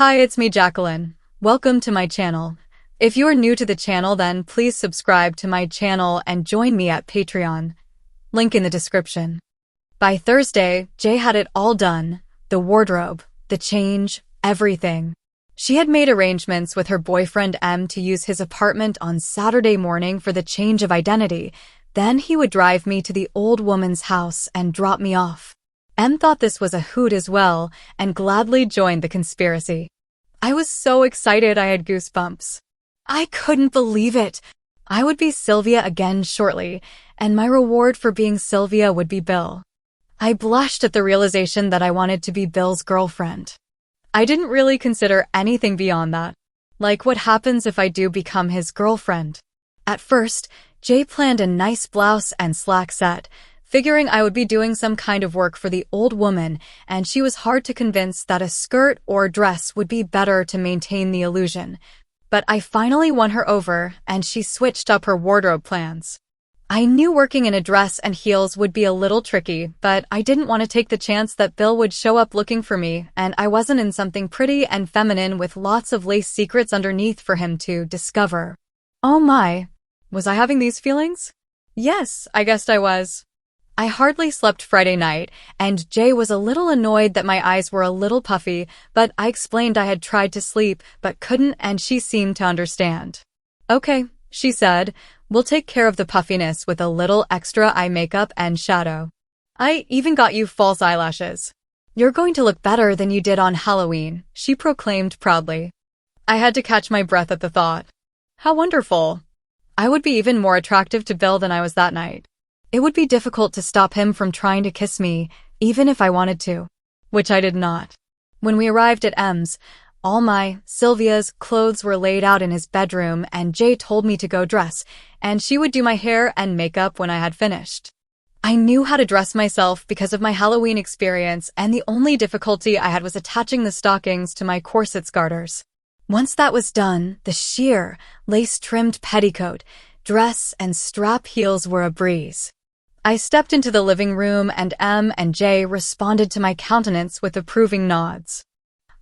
Hi, it's me, Jacqueline. Welcome to my channel. If you are new to the channel, then please subscribe to my channel and join me at Patreon. Link in the description. By Thursday, Jay had it all done. The wardrobe, the change, everything. She had made arrangements with her boyfriend M to use his apartment on Saturday morning for the change of identity. Then he would drive me to the old woman's house and drop me off. M thought this was a hoot as well and gladly joined the conspiracy. I was so excited I had goosebumps. I couldn't believe it. I would be Sylvia again shortly, and my reward for being Sylvia would be Bill. I blushed at the realization that I wanted to be Bill's girlfriend. I didn't really consider anything beyond that. Like, what happens if I do become his girlfriend? At first, Jay planned a nice blouse and slack set, figuring I would be doing some kind of work for the old woman, and she was hard to convince that a skirt or dress would be better to maintain the illusion. But I finally won her over, and she switched up her wardrobe plans. I knew working in a dress and heels would be a little tricky, but I didn't want to take the chance that Bill would show up looking for me, and I wasn't in something pretty and feminine with lots of lace secrets underneath for him to discover. Oh my, was I having these feelings? Yes, I guessed I was. I hardly slept Friday night, and Jay was a little annoyed that my eyes were a little puffy, but I explained I had tried to sleep but couldn't, and she seemed to understand. Okay, she said, we'll take care of the puffiness with a little extra eye makeup and shadow. I even got you false eyelashes. You're going to look better than you did on Halloween, she proclaimed proudly. I had to catch my breath at the thought. How wonderful. I would be even more attractive to Bill than I was that night. It would be difficult to stop him from trying to kiss me, even if I wanted to. Which I did not. When we arrived at M's, all my, Sylvia's, clothes were laid out in his bedroom, and Jay told me to go dress, and she would do my hair and makeup when I had finished. I knew how to dress myself because of my Halloween experience, and the only difficulty I had was attaching the stockings to my corset garters. Once that was done, the sheer, lace-trimmed petticoat, dress, and strap heels were a breeze. I stepped into the living room, and M and Jay responded to my countenance with approving nods.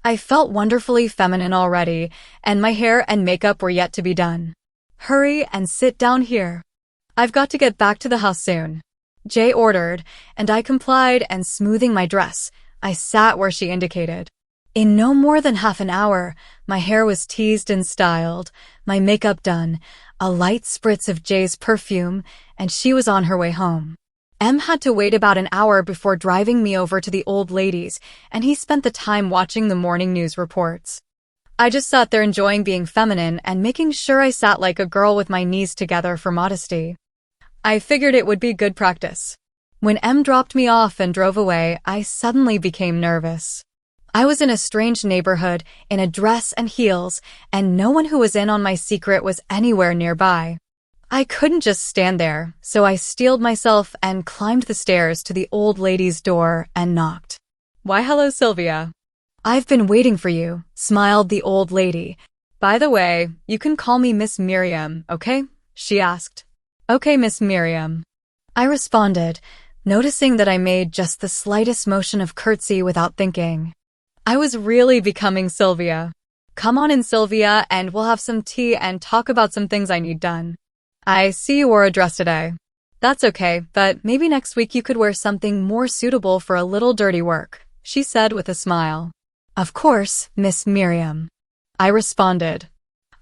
I felt wonderfully feminine already, and my hair and makeup were yet to be done. Hurry and sit down here. I've got to get back to the house soon, Jay ordered, and I complied, and smoothing my dress, I sat where she indicated. In no more than half an hour, my hair was teased and styled, my makeup done, a light spritz of Jay's perfume, and she was on her way home. M had to wait about an hour before driving me over to the old ladies, and he spent the time watching the morning news reports. I just sat there enjoying being feminine and making sure I sat like a girl with my knees together for modesty. I figured it would be good practice. When M dropped me off and drove away, I suddenly became nervous. I was in a strange neighborhood, in a dress and heels, and no one who was in on my secret was anywhere nearby. I couldn't just stand there, so I steeled myself and climbed the stairs to the old lady's door and knocked. Why, hello, Sylvia. I've been waiting for you, smiled the old lady. By the way, you can call me Miss Miriam, okay? She asked. Okay, Miss Miriam. I responded, noticing that I made just the slightest motion of curtsy without thinking. I was really becoming Sylvia. Come on in, Sylvia, and we'll have some tea and talk about some things I need done. I see you wore a dress today. That's okay, but maybe next week you could wear something more suitable for a little dirty work, she said with a smile. Of course, Miss Miriam. I responded.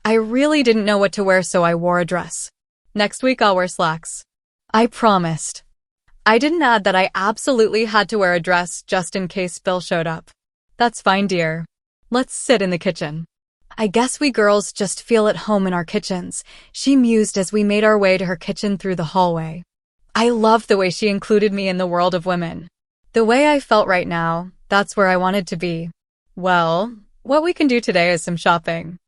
I really didn't know what to wear, so I wore a dress. Next week I'll wear slacks. I promised. I didn't add that I absolutely had to wear a dress just in case Bill showed up. That's fine, dear. Let's sit in the kitchen. I guess we girls just feel at home in our kitchens, she mused as we made our way to her kitchen through the hallway. I loved the way she included me in the world of women. The way I felt right now, that's where I wanted to be. Well, what we can do today is some shopping.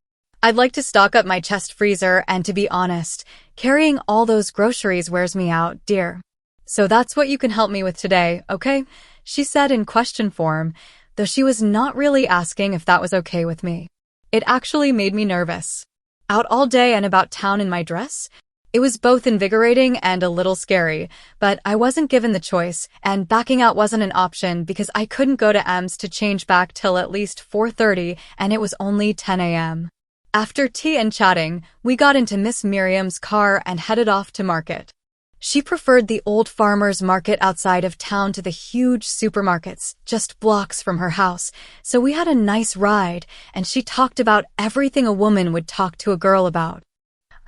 I'd like to stock up my chest freezer, and to be honest, carrying all those groceries wears me out, dear. So that's what you can help me with today, okay? She said in question form, though she was not really asking if that was okay with me. It actually made me nervous. Out all day and about town in my dress? It was both invigorating and a little scary, but I wasn't given the choice, and backing out wasn't an option because I couldn't go to M's to change back till at least 4:30, and it was only 10 a.m. After tea and chatting, we got into Miss Miriam's car and headed off to market. She preferred the old farmer's market outside of town to the huge supermarkets just blocks from her house, so we had a nice ride, and she talked about everything a woman would talk to a girl about.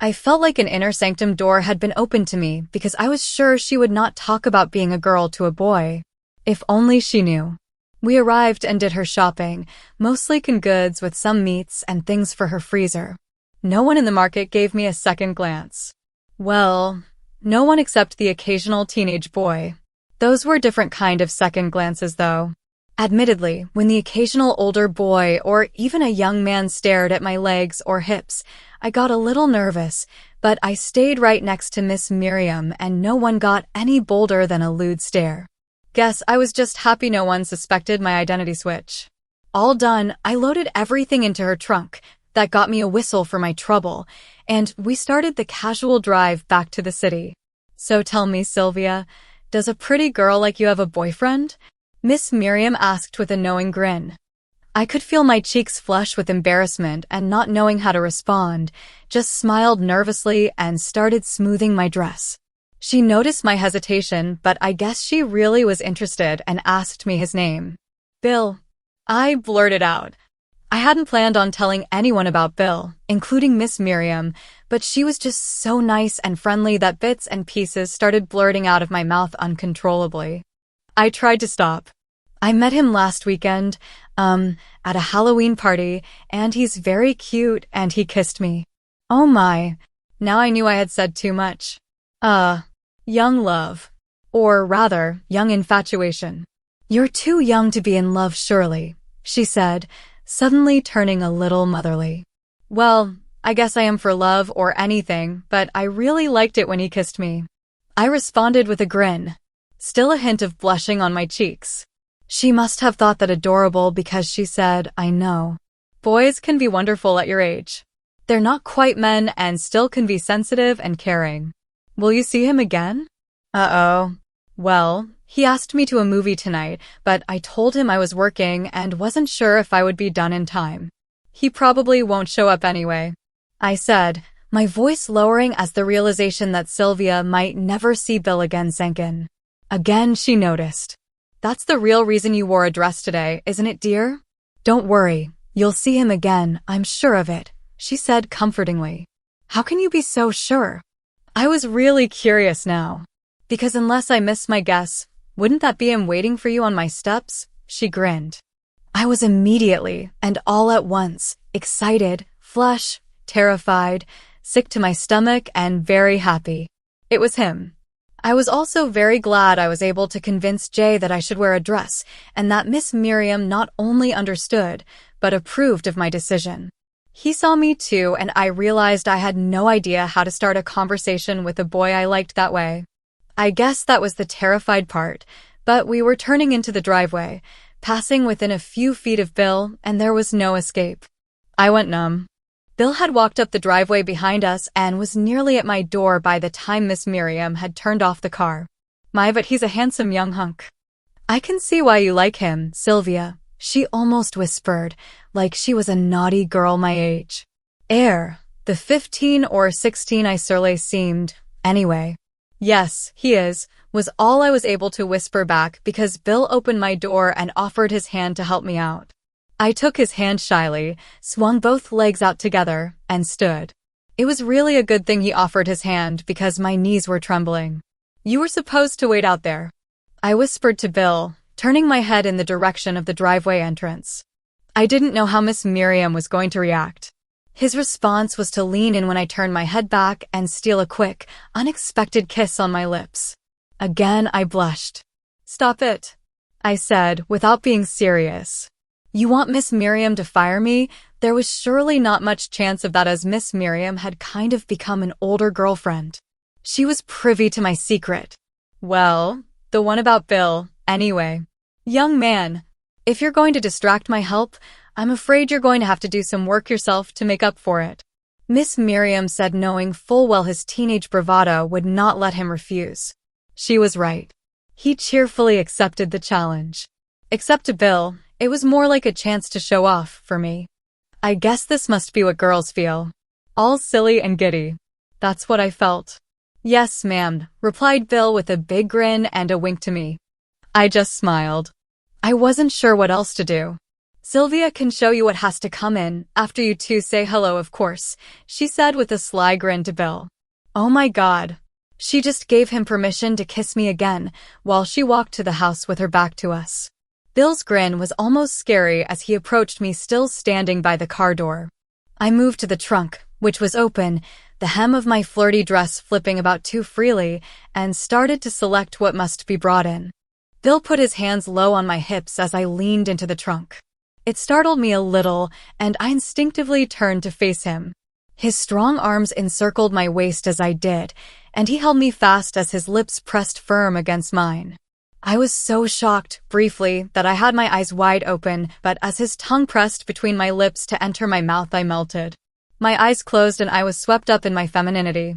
I felt like an inner sanctum door had been opened to me because I was sure she would not talk about being a girl to a boy. If only she knew. We arrived and did her shopping, mostly canned goods with some meats and things for her freezer. No one in the market gave me a second glance. Well, no one except the occasional teenage boy. Those were different kind of second glances, though. Admittedly, when the occasional older boy or even a young man stared at my legs or hips, I got a little nervous, but I stayed right next to Miss Miriam and no one got any bolder than a lewd stare. Guess I was just happy no one suspected my identity switch. All done, I loaded everything into her trunk. That got me a whistle for my trouble, and we started the casual drive back to the city. So tell me, Sylvia, does a pretty girl like you have a boyfriend? Miss Miriam asked with a knowing grin. I could feel my cheeks flush with embarrassment and not knowing how to respond, just smiled nervously and started smoothing my dress. She noticed my hesitation, but I guess she really was interested and asked me his name. Bill. I blurted out. I hadn't planned on telling anyone about Bill, including Miss Miriam, but she was just so nice and friendly that bits and pieces started blurting out of my mouth uncontrollably. I tried to stop. I met him last weekend, at a Halloween party, and he's very cute and he kissed me. Oh my. Now I knew I had said too much. Young love. Or rather, young infatuation. You're too young to be in love, surely, she said, suddenly turning a little motherly. Well, I guess I am for love or anything, but I really liked it when he kissed me. I responded with a grin, still a hint of blushing on my cheeks. She must have thought that adorable because she said, I know. Boys can be wonderful at your age. They're not quite men and still can be sensitive and caring. Will you see him again? Uh-oh. Well, he asked me to a movie tonight, but I told him I was working and wasn't sure if I would be done in time. He probably won't show up anyway, I said, my voice lowering as the realization that Sylvia might never see Bill again sank in. Again, she noticed. That's the real reason you wore a dress today, isn't it, dear? Don't worry, you'll see him again, I'm sure of it, she said comfortingly. How can you be so sure? I was really curious now. Because unless I missed my guess, wouldn't that be him waiting for you on my steps? She grinned. I was immediately, and all at once, excited, flush, terrified, sick to my stomach, and very happy. It was him. I was also very glad I was able to convince Jay that I should wear a dress, and that Miss Miriam not only understood, but approved of my decision. He saw me too, and I realized I had no idea how to start a conversation with a boy I liked that way. I guess that was the terrified part, but we were turning into the driveway, passing within a few feet of Bill, and there was no escape. I went numb. Bill had walked up the driveway behind us and was nearly at my door by the time Miss Miriam had turned off the car. My, but he's a handsome young hunk. I can see why you like him, Sylvia, she almost whispered, like she was a naughty girl my age. The 15 or 16 I surely seemed, anyway. Yes, he is, was all I was able to whisper back because Bill opened my door and offered his hand to help me out. I took his hand shyly, swung both legs out together, and stood. It was really a good thing he offered his hand because my knees were trembling. You were supposed to wait out there, I whispered to Bill, turning my head in the direction of the driveway entrance. I didn't know how Miss Miriam was going to react. His response was to lean in when I turned my head back and steal a quick, unexpected kiss on my lips. Again, I blushed. Stop it, I said, without being serious. You want Miss Miriam to fire me? There was surely not much chance of that as Miss Miriam had kind of become an older girlfriend. She was privy to my secret. Well, the one about Bill, anyway. Young man, if you're going to distract my help, I'm afraid you're going to have to do some work yourself to make up for it. Miss Miriam said, knowing full well his teenage bravado would not let him refuse. She was right. He cheerfully accepted the challenge. Except to Bill, it was more like a chance to show off for me. I guess this must be what girls feel. All silly and giddy. That's what I felt. Yes, ma'am, replied Bill with a big grin and a wink to me. I just smiled. I wasn't sure what else to do. Sylvia can show you what has to come in, after you two say hello, of course, she said with a sly grin to Bill. Oh my God. She just gave him permission to kiss me again, while she walked to the house with her back to us. Bill's grin was almost scary as he approached me, still standing by the car door. I moved to the trunk, which was open, the hem of my flirty dress flipping about too freely, and started to select what must be brought in. Bill put his hands low on my hips as I leaned into the trunk. It startled me a little, and I instinctively turned to face him. His strong arms encircled my waist as I did, and he held me fast as his lips pressed firm against mine. I was so shocked, briefly, that I had my eyes wide open, but as his tongue pressed between my lips to enter my mouth, I melted. My eyes closed and I was swept up in my femininity.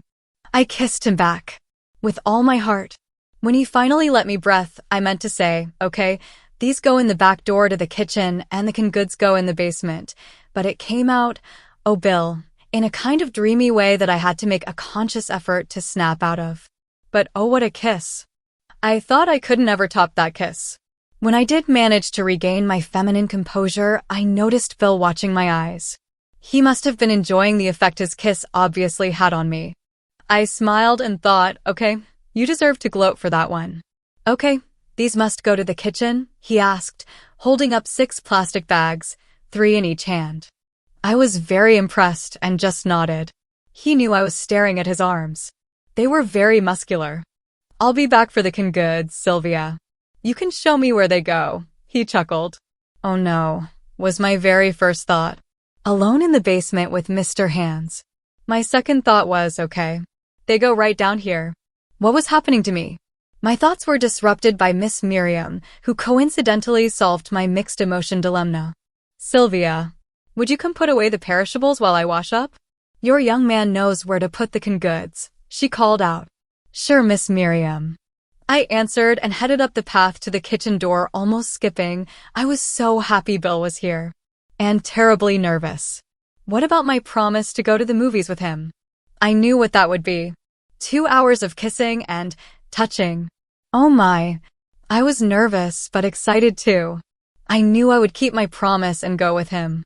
I kissed him back. With all my heart. When he finally let me breath, I meant to say, okay, these go in the back door to the kitchen and the canned goods go in the basement. But it came out, oh Bill, in a kind of dreamy way that I had to make a conscious effort to snap out of. But oh, what a kiss. I thought I couldn't ever top that kiss. When I did manage to regain my feminine composure, I noticed Bill watching my eyes. He must have been enjoying the effect his kiss obviously had on me. I smiled and thought, okay, you deserve to gloat for that one. Okay, these must go to the kitchen, he asked, holding up 6 plastic bags, 3 in each hand. I was very impressed and just nodded. He knew I was staring at his arms. They were very muscular. I'll be back for the canned goods, Sylvia. You can show me where they go, he chuckled. Oh no, was my very first thought. Alone in the basement with Mr. Hands. My second thought was, okay, they go right down here. What was happening to me? My thoughts were disrupted by Miss Miriam, who coincidentally solved my mixed emotion dilemma. Sylvia, would you come put away the perishables while I wash up? Your young man knows where to put the canned goods, she called out. Sure, Miss Miriam. I answered and headed up the path to the kitchen door, almost skipping. I was so happy Bill was here. And terribly nervous. What about my promise to go to the movies with him? I knew what that would be. 2 hours of kissing and touching. Oh my. I was nervous but excited too. I knew I would keep my promise and go with him.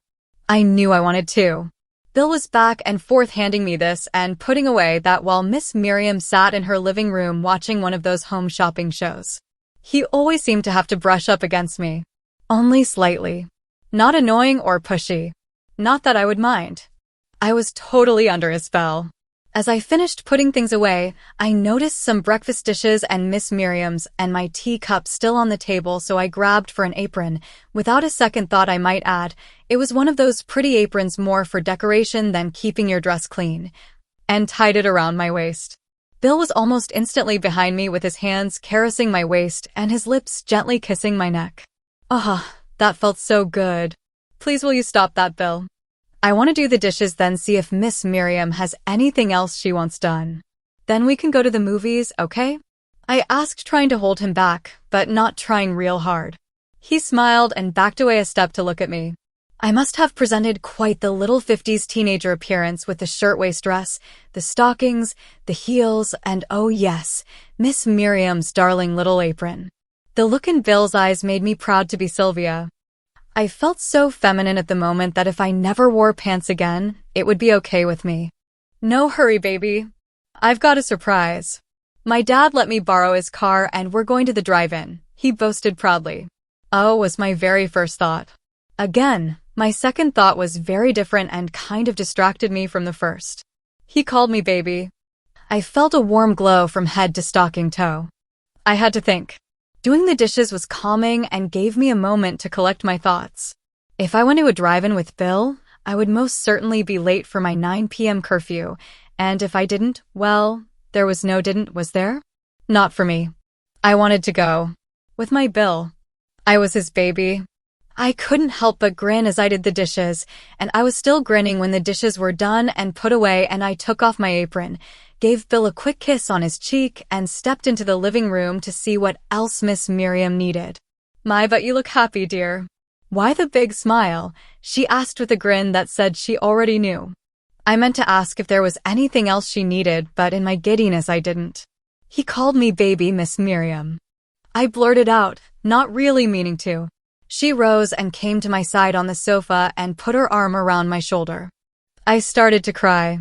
I knew I wanted to. Bill was back and forth handing me this and putting away that while Miss Miriam sat in her living room watching one of those home shopping shows. He always seemed to have to brush up against me. Only slightly. Not annoying or pushy. Not that I would mind. I was totally under his spell. As I finished putting things away, I noticed some breakfast dishes and Miss Miriam's and my teacup still on the table, so I grabbed for an apron. Without a second thought, I might add, it was one of those pretty aprons more for decoration than keeping your dress clean, and tied it around my waist. Bill was almost instantly behind me with his hands caressing my waist and his lips gently kissing my neck. That felt so good. Please will you stop that, Bill? I want to do the dishes, then see if Miss Miriam has anything else she wants done. Then we can go to the movies, okay? I asked, trying to hold him back, but not trying real hard. He smiled and backed away a step to look at me. I must have presented quite the little 50s teenager appearance with the shirtwaist dress, the stockings, the heels, and oh yes, Miss Miriam's darling little apron. The look in Bill's eyes made me proud to be Sylvia. I felt so feminine at the moment that if I never wore pants again, it would be okay with me. No hurry, baby. I've got a surprise. My dad let me borrow his car and we're going to the drive-in, he boasted proudly. Oh, was my very first thought. Again, my second thought was very different and kind of distracted me from the first. He called me baby. I felt a warm glow from head to stocking toe. I had to think. Doing the dishes was calming and gave me a moment to collect my thoughts. If I went to a drive-in with Bill, I would most certainly be late for my 9 p.m. curfew, and if I didn't, well, there was no didn't, was there? Not for me. I wanted to go. With my Bill. I was his baby. I couldn't help but grin as I did the dishes, and I was still grinning when the dishes were done and put away, and I took off my apron, gave Bill a quick kiss on his cheek, and stepped into the living room to see what else Miss Miriam needed. "My, but you look happy, dear." "Why the big smile?" she asked with a grin that said she already knew. I meant to ask if there was anything else she needed, but in my giddiness I didn't. "He called me baby, Miss Miriam." I blurted out, not really meaning to. She rose and came to my side on the sofa and put her arm around my shoulder. I started to cry.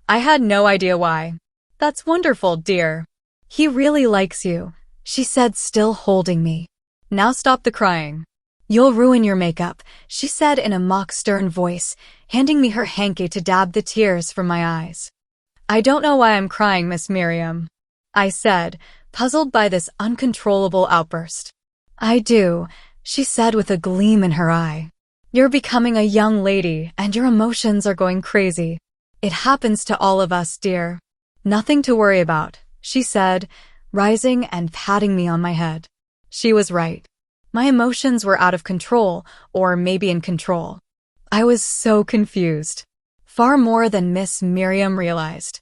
I had no idea why. "That's wonderful, dear. He really likes you," she said, still holding me. "Now stop the crying. You'll ruin your makeup," she said in a mock stern voice, handing me her hanky to dab the tears from my eyes. "I don't know why I'm crying, Miss Miriam," I said, puzzled by this uncontrollable outburst. "I do," she said with a gleam in her eye. "You're becoming a young lady, and your emotions are going crazy. It happens to all of us, dear. Nothing to worry about," she said, rising and patting me on my head. She was right. My emotions were out of control, or maybe in control. I was so confused. Far more than Miss Miriam realized.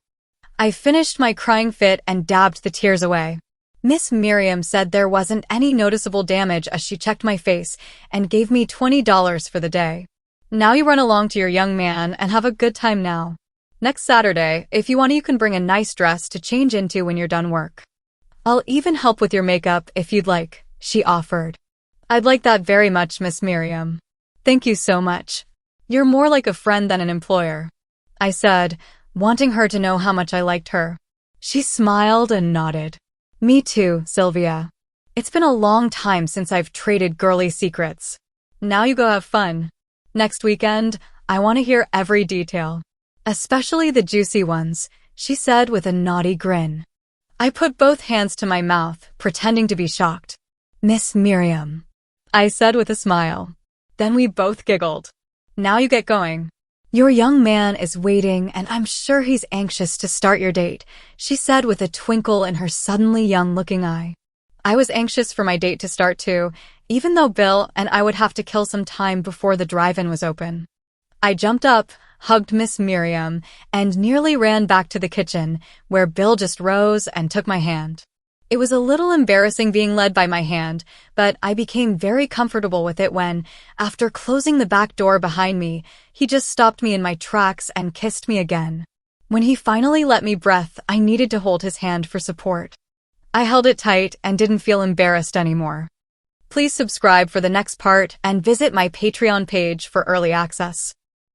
I finished my crying fit and dabbed the tears away. Miss Miriam said there wasn't any noticeable damage as she checked my face and gave me $20 for the day. "Now you run along to your young man and have a good time now. Next Saturday, if you want, you can bring a nice dress to change into when you're done work. I'll even help with your makeup if you'd like," she offered. "I'd like that very much, Miss Miriam." "Thank you so much. You're more like a friend than an employer," I said, wanting her to know how much I liked her. She smiled and nodded. "Me too, Sylvia. It's been a long time since I've traded girly secrets. Now you go have fun. Next weekend, I want to hear every detail. Especially the juicy ones," she said with a naughty grin. I put both hands to my mouth, pretending to be shocked. "Miss Miriam," I said with a smile. Then we both giggled. "Now you get going. Your young man is waiting, and I'm sure he's anxious to start your date," she said with a twinkle in her suddenly young-looking eye. I was anxious for my date to start too, even though Bill and I would have to kill some time before the drive-in was open. I jumped up, hugged Miss Miriam, and nearly ran back to the kitchen, where Bill just rose and took my hand. It was a little embarrassing being led by my hand, but I became very comfortable with it when, after closing the back door behind me, he just stopped me in my tracks and kissed me again. When he finally let me breathe, I needed to hold his hand for support. I held it tight and didn't feel embarrassed anymore. Please subscribe for the next part and visit my Patreon page for early access.